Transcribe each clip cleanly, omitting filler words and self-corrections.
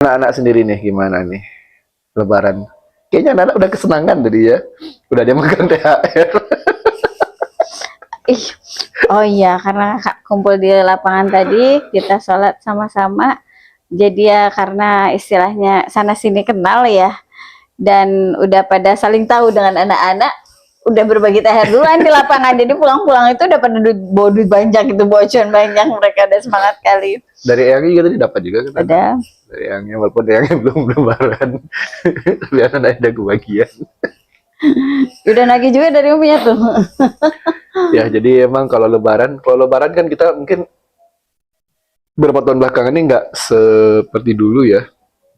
Anak-anak sendiri nih gimana nih Lebaran? Kayaknya anak-anak udah kesenangan tadi ya. Udah dia megang THR. Ih, oh iya, karena kumpul di lapangan tadi, kita sholat sama-sama. Jadi ya karena istilahnya sana sini kenal ya, dan udah pada saling tahu dengan anak-anak, udah berbagi THR duluan di lapangan. Jadi pulang-pulang itu udah pada bawa duit banyak, itu bocor banyak, mereka udah semangat kali. Dari Eyangnya juga tadi dapat juga kan? Ada. Dari Eyangnya walaupun Eyangnya belum lebaran. Tapi anak ada kebagian. Udah nagih juga dari Uminya tuh. Ya jadi emang kalau lebaran kan kita mungkin beberapa tahun belakangan ini nggak seperti dulu ya.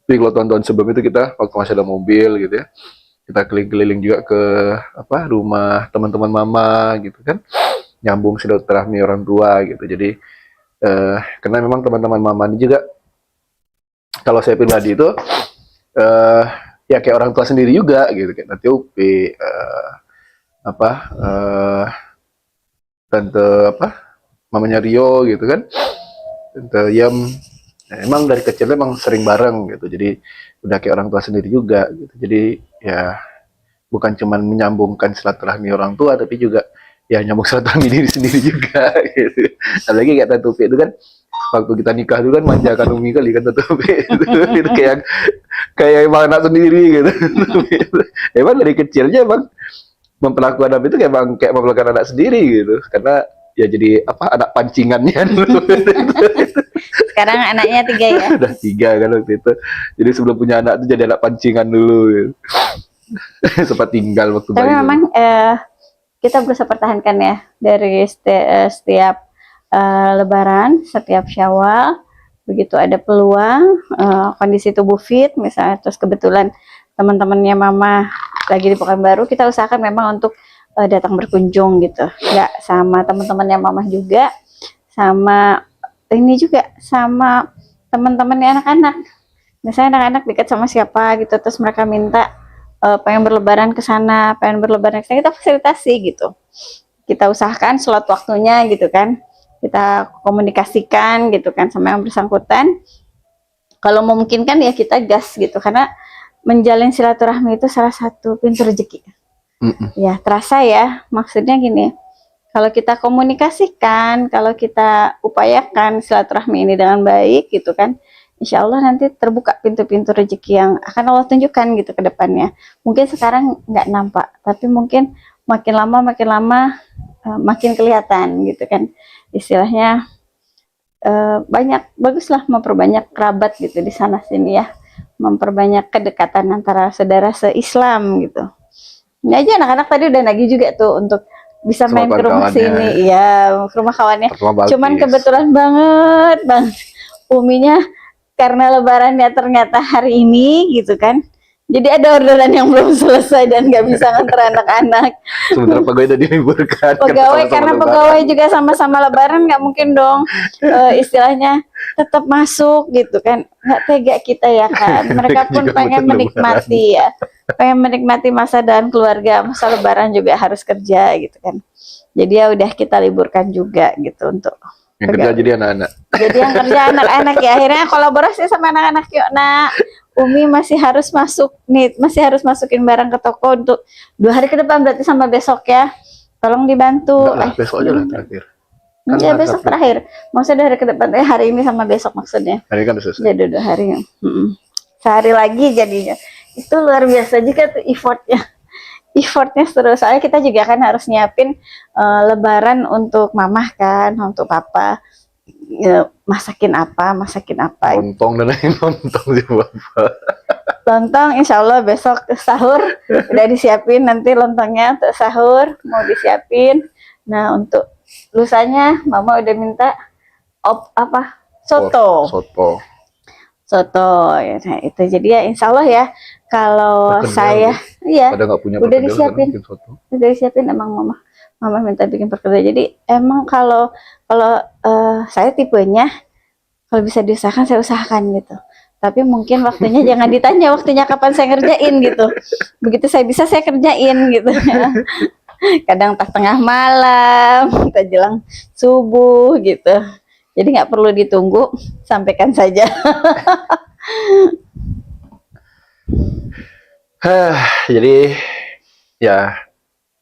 Tapi kalau tahun-tahun sebelum itu kita waktu masih ada mobil gitu ya, kita keliling-keliling juga ke rumah teman-teman mama gitu kan, nyambung silaturahmi orang tua gitu. Jadi karena memang teman-teman mama ini juga kalau saya pribadi itu eh, ya kayak orang tua sendiri juga gitu, kayak nanti Upi apa tante apa mamanya Rio gitu kan, tante Yam. Nah, emang dari kecil emang sering bareng gitu, jadi udah kayak orang tua sendiri juga gitu. Jadi ya bukan cuman menyambungkan silaturahmi orang tua, tapi juga ya nyambung silaturahmi diri sendiri juga gitu. Apalagi kayak Tante Upi itu kan waktu kita nikah dulu kan manjakan Umi kali kan Tante Upi itu kayak emang anak sendiri gitu. Emang dari kecilnya emang memperlakukan Abi itu kayak memperlakukan anak sendiri gitu, karena ya jadi apa anak pancingannya dulu. Sekarang anaknya 3 ya. Udah 3 kan waktu itu, jadi sebelum punya anak tuh jadi anak pancingan dulu gitu. Sempat tinggal waktu Tapi bayi. memang kita berusaha pertahankan ya dari setiap Lebaran, setiap Syawal, begitu ada peluang, kondisi tubuh fit misalnya, terus kebetulan teman-temannya mama lagi di Pekanbaru, kita usahakan memang untuk datang berkunjung gitu, nggak sama teman-temannya mama juga, sama ini juga sama teman-temannya anak-anak. Misalnya anak-anak dekat sama siapa gitu, terus mereka minta pengen berlebaran ke sana, pengen berlebaran ke sana, kita fasilitasi gitu. Kita usahakan slot waktunya gitu kan. Kita komunikasikan gitu kan sama yang bersangkutan. Kalau memungkinkan ya kita gas gitu, karena menjalin silaturahmi itu salah satu pintu rezeki. Ya, terasa ya. Maksudnya gini, kalau kita komunikasikan, kalau kita upayakan silaturahmi ini dengan baik gitu kan, insya Allah nanti terbuka pintu-pintu rezeki yang akan Allah tunjukkan gitu ke depannya. Mungkin sekarang nggak nampak, tapi mungkin makin lama makin kelihatan gitu kan. Istilahnya baguslah memperbanyak kerabat gitu di sana sini ya, memperbanyak kedekatan antara saudara se-Islam gitu. Ini aja anak-anak tadi udah nagih juga tuh untuk bisa main ke rumah sini, iya, ke rumah kawannya. Cuman kebetulan banget bang, Uminya karena lebarannya ternyata hari ini gitu kan, jadi ada orderan yang belum selesai dan nggak bisa nganter anak-anak. Sementara pegawai udah diliburkan. Pegawai karena pegawai juga sama-sama lebaran, nggak mungkin dong istilahnya tetap masuk gitu kan, nggak tega kita ya kan. Mereka pun pengen menikmati ya, pengen menikmati masa dan keluarga, masa lebaran juga harus kerja gitu kan. Jadi ya udah kita liburkan juga gitu untuk yang kerja jadi anak-anak. Jadi yang kerja anak-anak ya, akhirnya kolaborasi sama anak-anak. Yuk nak, Umi masih harus masuk nih, masih harus masukin barang ke toko untuk 2 hari ke depan, berarti sama besok ya. Tolong dibantu. Besok aja lah terakhir. Kan ya besok terakhir. Maksudnya 2 hari ke depan, hari ini sama besok maksudnya. Hari kan selesai. Jadi 2 hari. Sehari lagi jadinya. Itu luar biasa juga tuh effortnya terus. Soalnya kita juga kan harus nyiapin lebaran untuk mamah kan, untuk papa. Ya, masakin apa lontong dan lain lontong sih bapak. Lontong insya Allah besok sahur udah disiapin, nanti lontongnya untuk sahur mau disiapin. Nah untuk lusanya mama udah minta soto ya. Nah itu jadi ya insya Allah ya, kalau saya iya udah disiapin emang mama minta bikin perkedel. Jadi emang kalau saya tipenya kalau bisa diusahakan saya usahakan gitu, tapi mungkin waktunya jangan ditanya waktunya kapan saya ngerjain gitu. Begitu saya bisa saya kerjain gitu. Kadang pas tengah malam, kita jelang subuh gitu. Jadi nggak perlu ditunggu, sampaikan saja. Jadi ya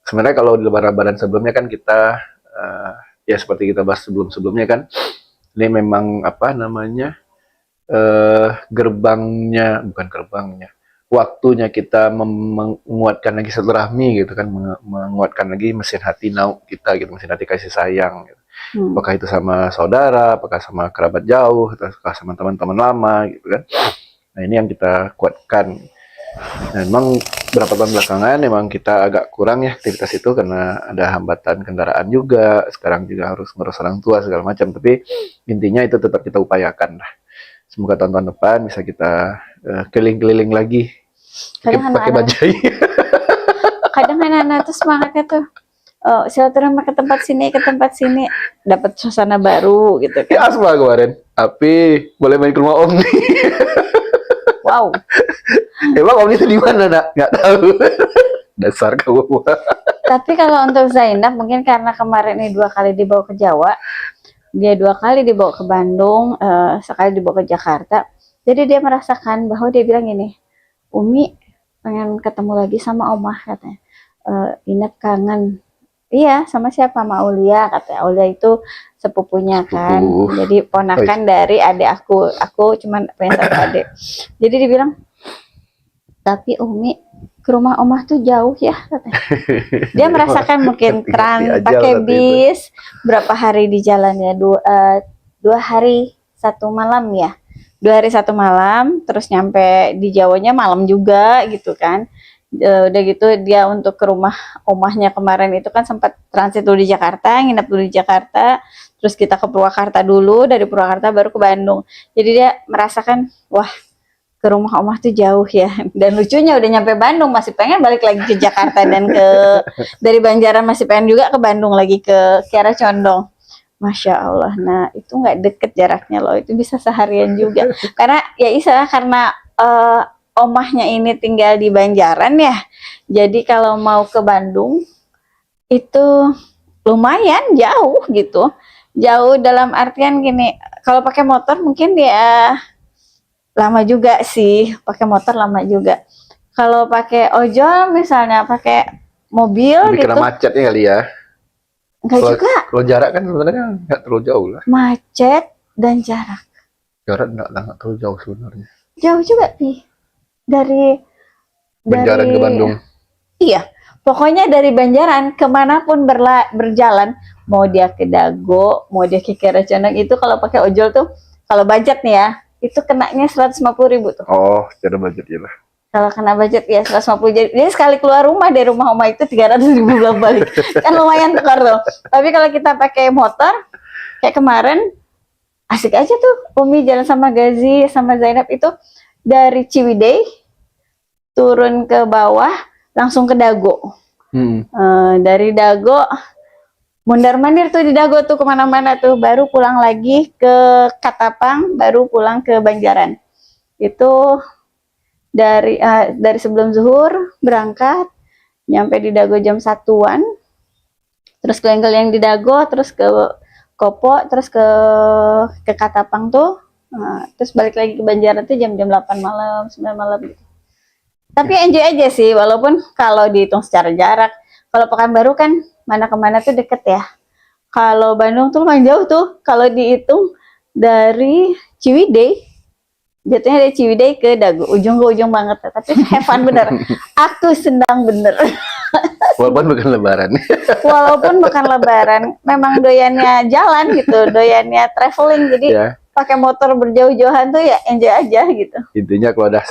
sebenarnya kalau di lebaran-lebaran sebelumnya kan kita ya seperti kita bahas sebelum-sebelumnya kan, ini memang apa namanya, gerbangnya, bukan gerbangnya, waktunya kita menguatkan lagi silaturahmi gitu kan, menguatkan lagi mesin hati kita gitu, mesin hati kasih sayang gitu. Apakah itu sama saudara, apakah sama kerabat jauh, apakah sama teman-teman lama gitu kan. Nah ini yang kita kuatkan. Nah, memang berapa tahun belakangan memang kita agak kurang ya aktivitas itu karena ada hambatan kendaraan juga. Sekarang juga harus ngurus orang tua segala macam. Tapi intinya itu tetap kita upayakan lah. Semoga tahun-tahun depan bisa kita keliling-keliling lagi pakai bajai. Kadang anak-anak tuh semangatnya tuh silaturahmi ke tempat sini dapat suasana baru gitu kan. Ya asma kemarin. Tapi boleh main ke rumah Om nih. Wow. Emang Om itu di mana nak? Nggak tahu. Dasar kamu. Tapi kalau untuk Zainab mungkin karena kemarin ini 2 kali dibawa ke Jawa, dia 2 kali dibawa ke Bandung, sekali dibawa ke Jakarta. Jadi dia merasakan bahwa dia bilang gini, Umi pengen ketemu lagi sama Omah katanya. Ingat kangen. Iya, sama siapa? Sama Aulia katanya. Aulia itu sepupunya kan. Jadi ponakan dari adik aku. Aku cuman punya satu adik. Jadi dia bilang, tapi Umi ke rumah Omah tuh jauh ya katanya. Dia merasakan mungkin pakai bis berapa hari di jalannya, 2 hari 1 malam ya, 2 hari 1 malam, terus nyampe di Jawanya malam juga gitu kan. Udah gitu dia untuk ke rumah Omahnya kemarin itu kan sempat transit dulu di Jakarta, nginep dulu di Jakarta, terus kita ke Purwakarta dulu, dari Purwakarta baru ke Bandung. Jadi dia merasakan wah ke rumah Omah tuh jauh ya. Dan lucunya udah nyampe Bandung masih pengen balik lagi ke Jakarta, dan dari Banjaran masih pengen juga ke Bandung lagi ke Kiara Condong. Masya Allah. Nah itu nggak deket jaraknya loh, itu bisa seharian juga. Karena ya istilah karena Omahnya ini tinggal di Banjaran ya. Jadi kalau mau ke Bandung itu lumayan jauh gitu. Jauh dalam artian gini, kalau pakai motor mungkin dia lama juga sih, pakai motor lama juga. Kalau pakai ojol misalnya pakai mobil lebih gitu. Kena macetnya kali ya. Enggak juga. Kalau jarak kan sebenarnya nggak terlalu jauh lah. Macet dan jarak. Jarak nggak terlalu jauh sebenarnya. Jauh juga sih. Dari Banjaran ke Bandung. Iya. Pokoknya dari Banjaran kemanapun berjalan, mau dia ke Dago, mau dia ke Kiara Condong, itu kalau pakai ojol tuh, kalau budget nih ya, itu kenanya 150.000 tuh. Oh, secara budget ya lah. Kalau kena budget ya 150. Jadi sekali keluar rumah dari rumah Oma itu 300.000 bolak-balik. Kan lumayan tukar tuh. Tapi kalau kita pakai motor kayak kemarin asik aja tuh. Umi jalan sama Gazi sama Zainab itu dari Ciwidey turun ke bawah langsung ke Dago. Dari Dago mundar-mandir tuh di Dago tuh kemana-mana tuh, baru pulang lagi ke Katapang, baru pulang ke Banjaran. Itu dari sebelum zuhur berangkat, nyampe di Dago jam 1-an, terus keliling-keliling di Dago, terus ke Kopo, terus ke Katapang tuh, terus balik lagi ke Banjaran tuh jam 8 malam, 9 malam gitu. Tapi enjoy aja sih, walaupun kalau dihitung secara jarak, kalau Pekanbaru kan mana kemana tuh deket ya. Kalau Bandung tuh lumayan jauh tuh, kalau dihitung dari Ciwidey, jatuhnya dari Ciwidey ke Dago, ujung ke ujung banget. Tapi have fun bener, aku senang bener. Walaupun bukan lebaran. Walaupun bukan lebaran, memang doyannya jalan gitu, doyannya traveling, jadi pakai motor berjauh-jauhan tuh ya enjoy aja gitu. Intinya kalau ada